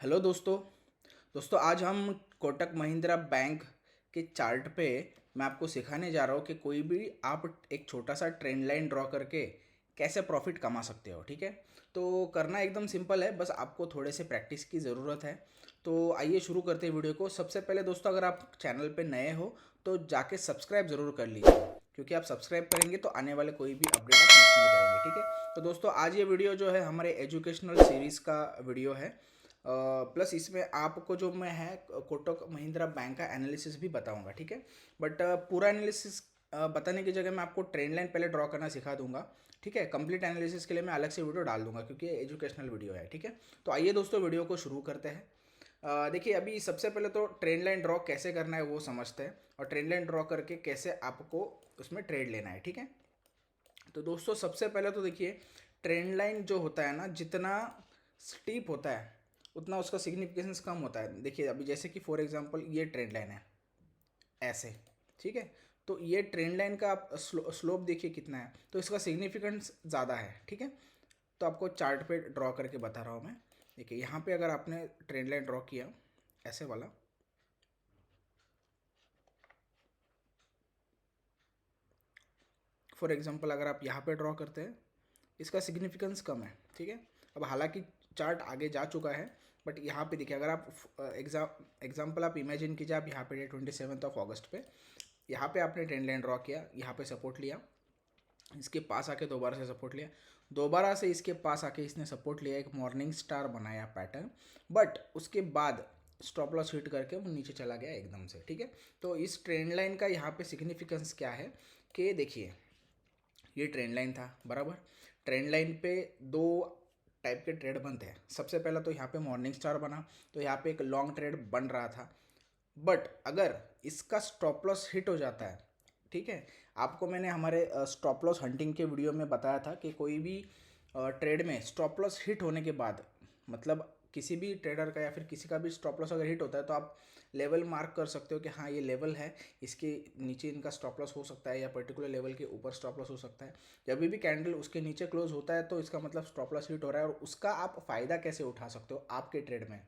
Hello दोस्तों। आज हम कोटक महिंद्रा बैंक के चार्ट पे मैं आपको सिखाने जा रहा हूँ कि कोई भी आप एक छोटा सा ट्रेंड लाइन ड्रॉ करके कैसे प्रॉफिट कमा सकते हो। ठीक है, तो करना एकदम सिंपल है, बस आपको थोड़े से प्रैक्टिस की ज़रूरत है। तो आइए शुरू करते हैं वीडियो को। सबसे पहले दोस्तों, अगर आप चैनल पे नए हो तो जाके सब्सक्राइब ज़रूर कर लीजिए, क्योंकि आप सब्सक्राइब करेंगे तो आने वाले कोई भी अपडेट आप मिस नहीं करेंगे। ठीक है, तो दोस्तों आज ये वीडियो जो है हमारे एजुकेशनल सीरीज़ का वीडियो है। प्लस इसमें आपको जो मैं है कोटक महिंद्रा बैंक का एनालिसिस भी बताऊंगा। ठीक है, बट पूरा एनालिसिस बताने की जगह मैं आपको ट्रेंड लाइन पहले ड्रॉ करना सिखा दूंगा। ठीक है, कंप्लीट एनालिसिस के लिए मैं अलग से वीडियो डाल दूंगा, क्योंकि ये एजुकेशनल वीडियो है। ठीक है, तो आइए दोस्तों वीडियो को शुरू करते हैं। देखिए, अभी सबसे पहले तो ट्रेंड लाइन ड्रॉ कैसे करना है वो समझते हैं, और ट्रेंड लाइन ड्रॉ करके कैसे आपको उसमें ट्रेड लेना है। ठीक है, तो दोस्तों सबसे पहले तो देखिए, ट्रेंड लाइन जो होता है ना, जितना स्टीप होता है उतना उसका सिग्निफिकेंस कम होता है। देखिए अभी जैसे कि फॉर एग्जांपल ये ट्रेंड लाइन है ऐसे। ठीक है, तो ये ट्रेंड लाइन का आप स्लोप देखिए कितना है, तो इसका सिग्निफिकेंस ज़्यादा है। ठीक है, तो आपको चार्ट पे ड्रॉ करके बता रहा हूँ मैं। देखिए यहाँ पे अगर आपने ट्रेंड लाइन ड्रॉ किया ऐसे वाला, फॉर एग्जांपल अगर आप यहाँ पे ड्रॉ करते हैं, इसका सिग्निफिकेंस कम है। ठीक है, अब हालांकि चार्ट आगे जा चुका है, बट यहाँ पे देखिए, अगर आप एग्जाम्पल आप इमेजिन कीजिए, आप यहाँ पे 27 अगस्त पे यहाँ पे आपने ट्रेंड लाइन ड्रॉ किया, यहाँ पे सपोर्ट लिया, इसके पास आके दोबारा से सपोर्ट लिया, दोबारा से इसके पास आके इसने सपोर्ट लिया, एक मॉर्निंग स्टार बनाया पैटर्न, बट उसके बाद स्टॉप लॉस हिट करके वो नीचे चला गया एकदम से। ठीक है, तो इस ट्रेंड लाइन का यहाँ पे सिग्निफिकेंस क्या है कि देखिए, ये ट्रेंड लाइन था बराबर। ट्रेंड लाइन पे दो टाइप के ट्रेड बनते हैं। सबसे पहला तो यहाँ पे मॉर्निंग स्टार बना, तो यहाँ पे एक लॉन्ग ट्रेड बन रहा था, बट अगर इसका स्टॉप लॉस हिट हो जाता है, ठीक है, आपको मैंने हमारे स्टॉप लॉस हंटिंग के वीडियो में बताया था कि कोई भी ट्रेड में स्टॉप लॉस हिट होने के बाद, मतलब किसी भी ट्रेडर का या फिर किसी का भी स्टॉप लॉस अगर हिट होता है, तो आप लेवल मार्क कर सकते हो कि हाँ ये लेवल है, इसके नीचे इनका स्टॉप लॉस हो सकता है या पर्टिकुलर लेवल के ऊपर स्टॉप लॉस हो सकता है। जब भी कैंडल उसके नीचे क्लोज होता है तो इसका मतलब स्टॉप लॉस हिट हो रहा है, और उसका आप फ़ायदा कैसे उठा सकते हो आपके ट्रेड में,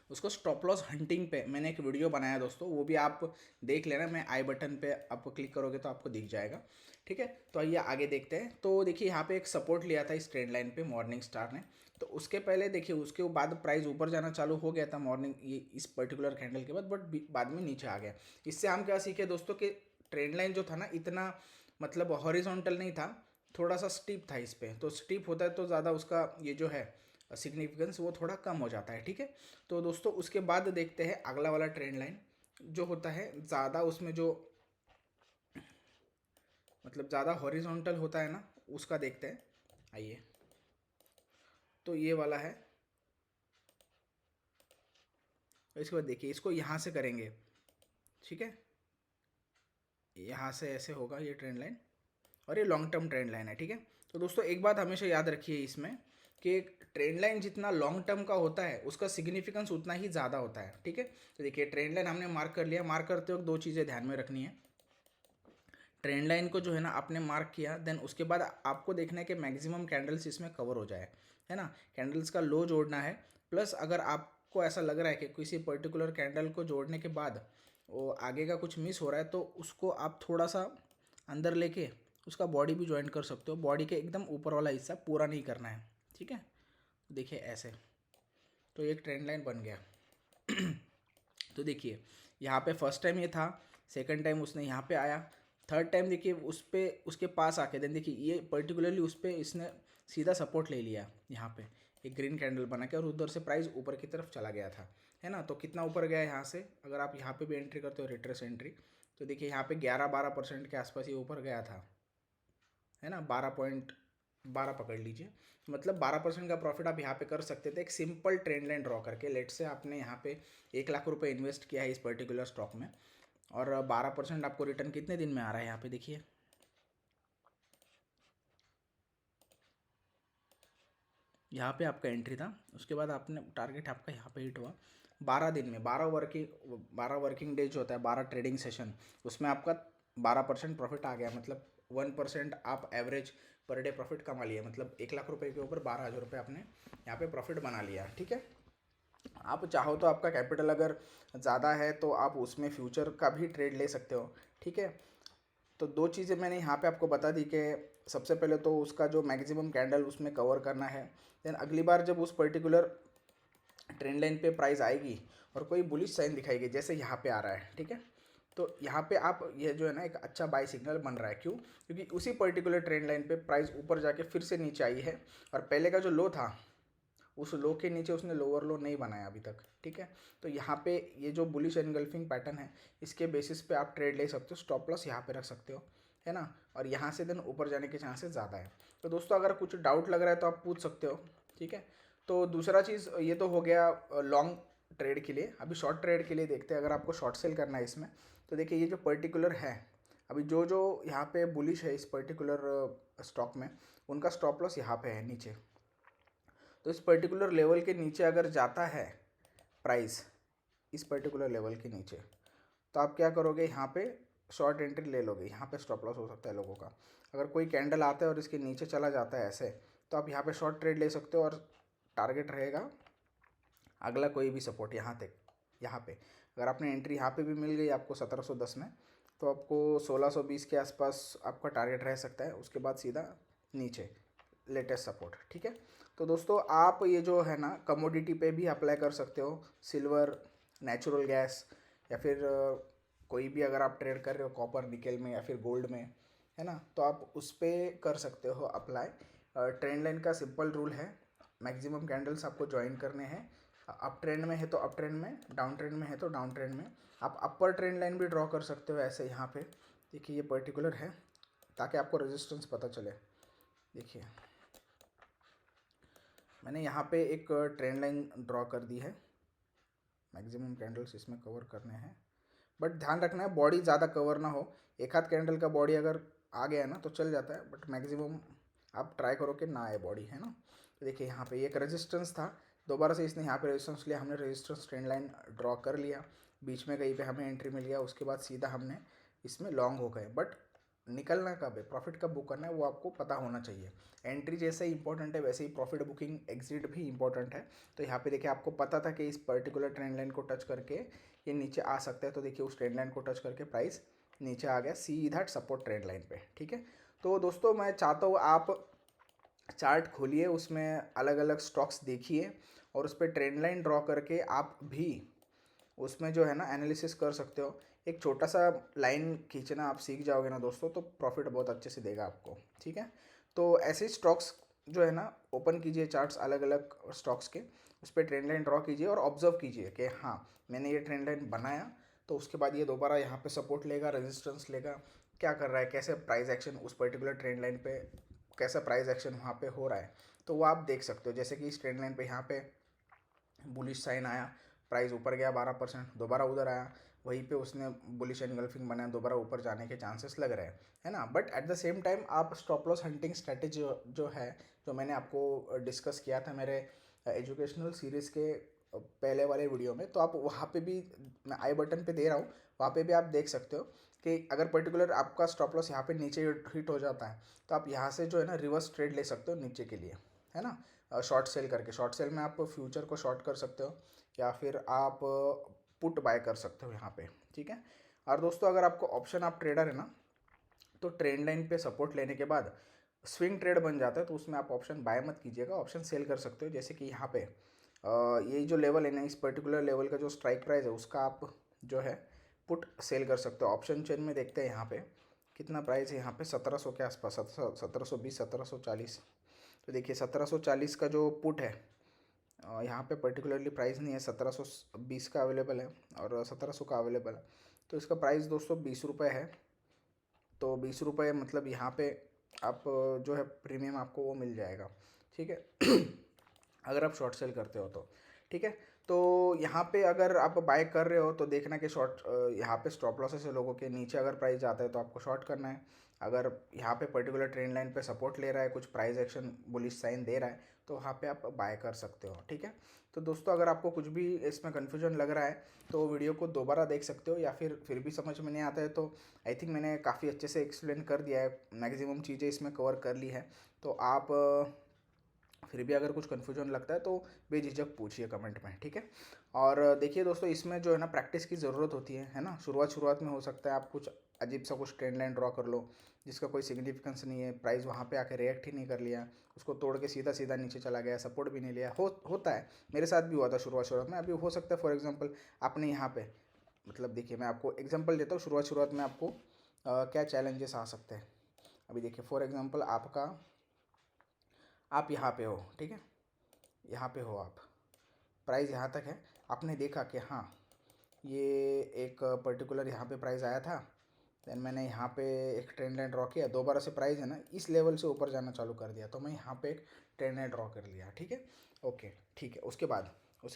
उसको स्टॉप लॉस हंटिंग पे मैंने एक वीडियो बनाया दोस्तों, वो भी आप देख लेना। मैं आई बटन पे आप क्लिक करोगे तो आपको दिख जाएगा। ठीक है, तो आइए आगे देखते हैं। तो देखिए यहाँ पे एक सपोर्ट लिया था इस ट्रेंड लाइन पे मॉर्निंग स्टार ने, तो उसके पहले देखिए उसके बाद प्राइस ऊपर जाना चालू हो गया था मॉर्निंग ये इस पर्टिकुलर कैंडल के बाद, बट बाद में नीचे आ गया। इससे हम क्या सीखे दोस्तों कि ट्रेंड लाइन जो था ना, इतना मतलब हॉरिजॉन्टल नहीं था, थोड़ा सा स्टीप था इस पे। तो स्टीप होता है तो ज़्यादा उसका ये जो है सिग्निफिकेंस वो थोड़ा कम हो जाता है। ठीक है, तो दोस्तों उसके बाद देखते हैं अगला वाला ट्रेंड लाइन जो होता है ज़्यादा, उसमें जो मतलब ज़्यादा हॉरिजॉन्टल होता है ना, उसका देखते हैं। आइए, तो ये वाला है। तो इसके बाद देखिए, इसको यहाँ से करेंगे। ठीक है, यहाँ से ऐसे होगा ये ट्रेंड लाइन, और ये लॉन्ग टर्म ट्रेंड लाइन है। ठीक है, तो दोस्तों एक बात हमेशा याद रखिए इसमें कि ट्रेंड लाइन जितना लॉन्ग टर्म का होता है उसका सिग्निफिकेंस उतना ही ज़्यादा होता है। ठीक है, तो देखिए ट्रेंड लाइन हमने मार्क कर लिया। मार्क करते वक्त दो चीज़ें ध्यान में रखनी है। ट्रेंड लाइन को जो है ना आपने मार्क किया, देन उसके बाद आपको देखना है कि मैक्सिमम कैंडल्स इसमें कवर हो जाए, है ना। कैंडल्स का लो जोड़ना है। प्लस अगर आपको ऐसा लग रहा है कि किसी पर्टिकुलर कैंडल को जोड़ने के बाद वो आगे का कुछ मिस हो रहा है, तो उसको आप थोड़ा सा अंदर लेके उसका बॉडी भी ज्वाइन कर सकते हो। बॉडी के एकदम ऊपर वाला हिस्सा पूरा नहीं करना है। ठीक है, देखिए ऐसे, तो एक ट्रेंड लाइन बन गया। तो देखिए यहाँ पे फर्स्ट टाइम ये था, सेकंड टाइम उसने यहाँ पे आया, थर्ड टाइम देखिए उस पे उसके पास आके देन देखिए ये पर्टिकुलरली उस पे इसने सीधा सपोर्ट ले लिया यहाँ पे, एक ग्रीन कैंडल बना के, और उधर से प्राइस ऊपर की तरफ चला गया था, है ना। तो कितना ऊपर गया यहाँ से, अगर आप यहाँ पे भी एंट्री करते हो रिट्रेस एंट्री, तो देखिए यहाँ पे 11-12% के आसपास ये ऊपर गया था, है ना। 12.12 पकड़ लीजिए, मतलब 12% का प्रॉफिट आप यहाँ पे कर सकते थे एक सिंपल ट्रेंड लाइन ड्रॉ करके। लेट से आपने यहाँ पे 1 लाख रुपए इन्वेस्ट किया है इस पर्टिकुलर स्टॉक में, और 12% आपको रिटर्न कितने दिन में आ रहा है यहाँ पे देखिए। यहाँ पे आपका एंट्री था, उसके बाद आपने टारगेट आपका यहाँ पे हिट हुआ। 12 दिन में 12 वर्किंग डेज होता है, 12 ट्रेडिंग सेशन, उसमें आपका 12% प्रॉफिट आ गया। मतलब 1% आप एवरेज पर डे प्रॉफिट कमा लिया, मतलब 1 लाख रुपए के ऊपर 12,000 रुपये आपने यहाँ पे प्रॉफिट बना लिया। ठीक है, आप चाहो तो आपका कैपिटल अगर ज़्यादा है तो आप उसमें फ्यूचर का भी ट्रेड ले सकते हो, ठीक है। तो दो चीज़ें मैंने यहाँ पे आपको बता दी कि सबसे पहले तो उसका जो मैक्सिमम कैंडल उसमें कवर करना है। देन अगली बार जब उस पर्टिकुलर ट्रेंड लाइन पे प्राइस आएगी और कोई बुलिश साइन दिखाएगी जैसे यहाँ पे आ रहा है, ठीक है, तो यहाँ पे आप ये जो है ना एक अच्छा बाय सिग्नल बन रहा है। क्यों? क्योंकि उसी पर्टिकुलर ट्रेंड लाइन पे प्राइस ऊपर जाके फिर से नीचे आई है और पहले का जो लो था उस लो के नीचे उसने लोअर लो नहीं बनाया अभी तक, ठीक है। तो यहाँ पे ये जो बुलिश एनगल्फिंग पैटर्न है इसके बेसिस पे आप ट्रेड ले सकते हो, स्टॉप लॉस यहाँ पे रख सकते हो, है ना। और यहाँ से देन ऊपर जाने के चांसेस ज़्यादा है। तो दोस्तों अगर कुछ डाउट लग रहा है तो आप पूछ सकते हो, ठीक है। तो दूसरा चीज़ ये तो हो गया लॉन्ग ट्रेड के लिए। अभी शॉर्ट ट्रेड के लिए देखते हैं। अगर आपको शॉर्ट सेल करना है इसमें तो देखिए ये जो पर्टिकुलर है अभी जो जो यहाँ पे बुलिश है इस पर्टिकुलर स्टॉक में, उनका स्टॉप लॉस यहाँ पे है नीचे। तो इस पर्टिकुलर लेवल के नीचे अगर जाता है प्राइस, इस पर्टिकुलर लेवल के नीचे, तो आप क्या करोगे, यहाँ पे शॉर्ट एंट्री ले लोगे। यहाँ पे स्टॉप लॉस हो सकता है लोगों का। अगर कोई कैंडल आता है और इसके नीचे चला जाता है ऐसे, तो आप यहाँ पे शॉर्ट ट्रेड ले सकते हो और टारगेट रहेगा अगला कोई भी सपोर्ट यहाँ तक। यहाँ पे अगर आपने एंट्री यहाँ पे भी मिल गई आपको 1710 में, तो आपको 1620 के आसपास आपका टारगेट रह सकता है। उसके बाद सीधा नीचे लेटेस्ट सपोर्ट, ठीक है। तो दोस्तों आप ये जो है ना कमोडिटी पे भी अप्लाई कर सकते हो, सिल्वर, नेचुरल गैस, या फिर कोई भी अगर आप ट्रेड कर रहे हो कॉपर निकल में या फिर गोल्ड में, है ना, तो आप उस पर कर सकते हो अप्लाई। ट्रेंड लाइन का सिंपल रूल है, मैक्सिमम कैंडल्स आपको ज्वाइन करने हैं। अप ट्रेंड में है तो अप ट्रेंड में, डाउन ट्रेंड में है तो डाउन ट्रेंड में। आप अपर ट्रेंड लाइन भी ड्रॉ कर सकते हो ऐसे। यहाँ पे देखिए ये पर्टिकुलर है ताकि आपको रेजिस्टेंस पता चले। देखिए मैंने यहाँ पे एक ट्रेंड लाइन ड्रॉ कर दी है, मैक्सिमम कैंडल्स इसमें कवर करने हैं, बट ध्यान रखना है बॉडी ज़्यादा कवर ना हो। एक हाथ कैंडल का बॉडी अगर आ गया ना तो चल जाता है, बट मैक्सिमम आप ट्राई करो कि ना आए बॉडी, है ना। तो देखिए यहाँ पे एक रेजिस्टेंस था, दोबारा से इसने यहाँ पे रेजिस्टेंस लिया, हमने रेजिस्टेंस ट्रेंड लाइन ड्रॉ कर लिया, बीच में कहीं पे हमें एंट्री मिल गया, उसके बाद सीधा हमने इसमें लॉन्ग हो गए। बट निकलना कब है, प्रॉफिट कब बुक करना है, वो आपको पता होना चाहिए। एंट्री जैसे ही इंपॉर्टेंट है वैसे ही प्रॉफिट बुकिंग एग्जिट भी इंपॉर्टेंट है। तो यहाँ पे देखिए आपको पता था कि इस पर्टिकुलर ट्रेंड लाइन को टच करके ये नीचे आ सकता है, तो देखिए उस ट्रेंड लाइन को टच करके प्राइस नीचे आ गया सीधा सपोर्ट ट्रेंड लाइन पे, ठीक है। तो दोस्तों मैं चाहता हूँ आप चार्ट खोलिए, उसमें अलग अलग स्टॉक्स देखिए और उस पर ट्रेंड लाइन ड्रॉ करके आप भी उसमें जो है ना एनालिसिस कर सकते हो। एक छोटा सा लाइन खींचना आप सीख जाओगे ना दोस्तों, तो प्रॉफिट बहुत अच्छे से देगा आपको, ठीक है। तो ऐसे स्टॉक्स जो है ना ओपन कीजिए चार्ट्स अलग अलग स्टॉक्स के, उस पर ट्रेंड लाइन ड्रॉ कीजिए और ऑब्जर्व कीजिए कि हाँ मैंने ये ट्रेंड लाइन बनाया तो उसके बाद ये दोबारा यहाँ पे सपोर्ट लेगा, रेजिस्टेंस लेगा, क्या कर रहा है, कैसे प्राइस एक्शन उस पर्टिकुलर ट्रेंड लाइन पे, कैसा प्राइस एक्शन वहाँ पे हो रहा है, तो वो आप देख सकते हो। जैसे कि इस ट्रेंड लाइन पे यहाँ पे बुलिश साइन आया, प्राइस ऊपर गया 12%, दोबारा उधर आया, वहीं पे उसने बुलिश एनगल्फिंग बनाया, दोबारा ऊपर जाने के चांसेस लग रहे हैं, है ना। But at the same time आप स्टॉप लॉस हंटिंग स्ट्रेटेजी जो है, जो मैंने आपको डिस्कस किया था मेरे एजुकेशनल सीरीज़ के पहले वाले वीडियो में, तो आप वहाँ पे भी मैं आई बटन पे दे रहा हूँ, वहाँ पे भी आप देख सकते हो कि अगर पर्टिकुलर आपका स्टॉप लॉस यहाँ पे नीचे हिट हो जाता है तो आप यहाँ से जो है ना रिवर्स ट्रेड ले सकते हो नीचे के लिए, है ना। शॉर्ट सेल करके, शॉर्ट सेल में आप फ्यूचर को शॉर्ट कर सकते हो या फिर आप पुट बाय कर सकते हो यहाँ पे, ठीक है। और दोस्तों अगर आपको ऑप्शन आप ट्रेडर है ना, तो ट्रेंड लाइन पे सपोर्ट लेने के बाद स्विंग ट्रेड बन जाता है, तो उसमें आप ऑप्शन बाय मत कीजिएगा, ऑप्शन सेल कर सकते हो। जैसे कि यहाँ पे ये जो लेवल है ना, इस पर्टिकुलर लेवल का जो स्ट्राइक प्राइस है उसका आप जो है पुट सेल कर सकते हो। ऑप्शन चेन में देखते हैं यहाँ पे कितना प्राइस है, यहाँ पे 1700 के आसपास, 1720 1740। तो देखिए 1740 का जो पुट है यहाँ पे पर्टिकुलरली प्राइस नहीं है, 1720 का अवेलेबल है और 1700 का अवेलेबल है। तो इसका प्राइस दोस्तों 20 रुपये है। तो 20 रुपये मतलब यहाँ पे आप जो है प्रीमियम आपको वो मिल जाएगा, ठीक है। अगर आप शॉर्ट सेल करते हो तो, ठीक है। तो यहाँ पे अगर आप बाय कर रहे हो तो देखना कि शॉर्ट यहाँ पे स्टॉप लॉसेस है लोगों के, नीचे अगर प्राइस जाता है तो आपको शॉर्ट करना है। अगर यहाँ पे पर्टिकुलर ट्रेंड लाइन पे सपोर्ट ले रहा है, कुछ प्राइस एक्शन बुलिश साइन दे रहा है, तो वहाँ पे आप बाय कर सकते हो, ठीक है। तो दोस्तों अगर आपको कुछ भी इसमें कन्फ्यूजन लग रहा है तो वीडियो को दोबारा देख सकते हो, या फिर भी समझ में नहीं आता है तो आई थिंक मैंने काफ़ी अच्छे से एक्सप्लेन कर दिया है, मैक्सिमम चीज़ें इसमें कवर कर ली है। तो आप फिर भी अगर कुछ कन्फ्यूजन लगता है तो बेझिझक पूछिए कमेंट में, ठीक है। और देखिए दोस्तों, इसमें जो है ना प्रैक्टिस की ज़रूरत होती है ना। शुरुआत में हो सकता है आप कुछ अजीब सा कुछ ट्रेंड लाइन ड्रॉ कर लो जिसका कोई सिग्निफिकेंस नहीं है, प्राइस वहाँ पे आके रिएक्ट ही नहीं कर लिया, उसको तोड़ के सीधा सीधा नीचे चला गया, सपोर्ट भी नहीं लिया, होता है। मेरे साथ भी हुआ था शुरुआत में। अभी हो सकता है फॉर एग्जांपल आपने यहाँ पे, मतलब देखिए मैं आपको एग्जांपल देता हूँ, शुरुआत में आपको क्या चैलेंजेस आ सकते हैं। अभी देखिए फॉर एग्जांपल आप यहाँ पे हो, ठीक है, यहाँ पे हो आप, प्राइस यहाँ तक है, आपने देखा कि हाँ ये एक पर्टिकुलर यहाँ पे प्राइस आया था, देन मैंने यहाँ पे एक ट्रेंड लाइन ड्रॉ किया, दोबारा से प्राइस है ना इस लेवल से ऊपर जाना चालू कर दिया, तो मैं यहाँ पे एक ट्रेंड लाइन ड्रॉ कर लिया, ठीक है। ओके, ठीक है। उसके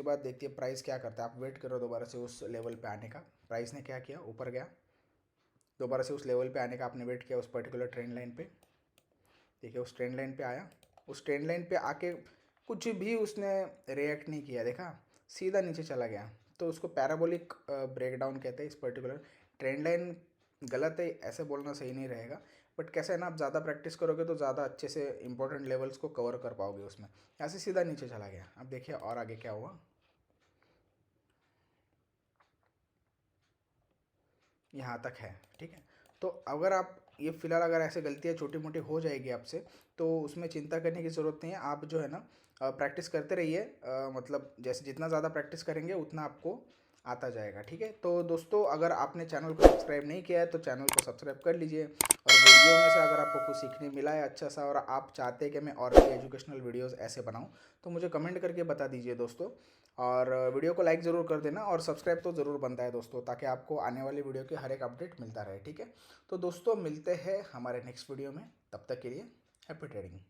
बाद देखते हैं प्राइस क्या करता है। आप वेट करो दोबारा से उस लेवल पे आने का। प्राइस ने क्या किया, ऊपर गया, दोबारा से उस लेवल पे आने का आपने वेट किया, उस पर्टिकुलर ट्रेंड लाइन पे। देखिए उस ट्रेंड लाइन पे आया, उस ट्रेंड लाइन पे आके कुछ भी उसने रिएक्ट नहीं किया, देखा सीधा नीचे चला गया, तो उसको पैराबोलिक ब्रेकडाउन कहते हैं। इस पर्टिकुलर ट्रेंड लाइन गलत है ऐसे बोलना सही नहीं रहेगा, बट कैसा है ना, आप ज़्यादा प्रैक्टिस करोगे तो ज़्यादा अच्छे से इंपॉर्टेंट लेवल्स को कवर कर पाओगे उसमें। यहाँ से सीधा नीचे चला गया। अब देखिए और आगे क्या हुआ, यहाँ तक है, ठीक है। तो अगर आप ये फिलहाल अगर ऐसे गलतियाँ छोटी मोटी हो जाएगी आपसे, तो उसमें चिंता करने की ज़रूरत नहीं है। आप जो है ना प्रैक्टिस करते रहिए, मतलब जैसे जितना ज़्यादा प्रैक्टिस करेंगे उतना आपको आता जाएगा, ठीक है। तो दोस्तों, अगर आपने चैनल को सब्सक्राइब नहीं किया है तो चैनल को सब्सक्राइब कर लीजिए। और वीडियो में से अगर आपको कुछ सीखने मिला है अच्छा सा, और आप चाहते हैं कि मैं और भी एजुकेशनल वीडियोज़ ऐसे बनाऊँ, तो मुझे कमेंट करके बता दीजिए दोस्तों। और वीडियो को लाइक ज़रूर कर देना, और सब्सक्राइब तो ज़रूर बनता है दोस्तों, ताकि आपको आने वाली वीडियो की हर एक अपडेट मिलता रहे, ठीक है। तो दोस्तों मिलते हैं हमारे नेक्स्ट वीडियो में, तब तक के लिए हैप्पी ट्रेडिंग।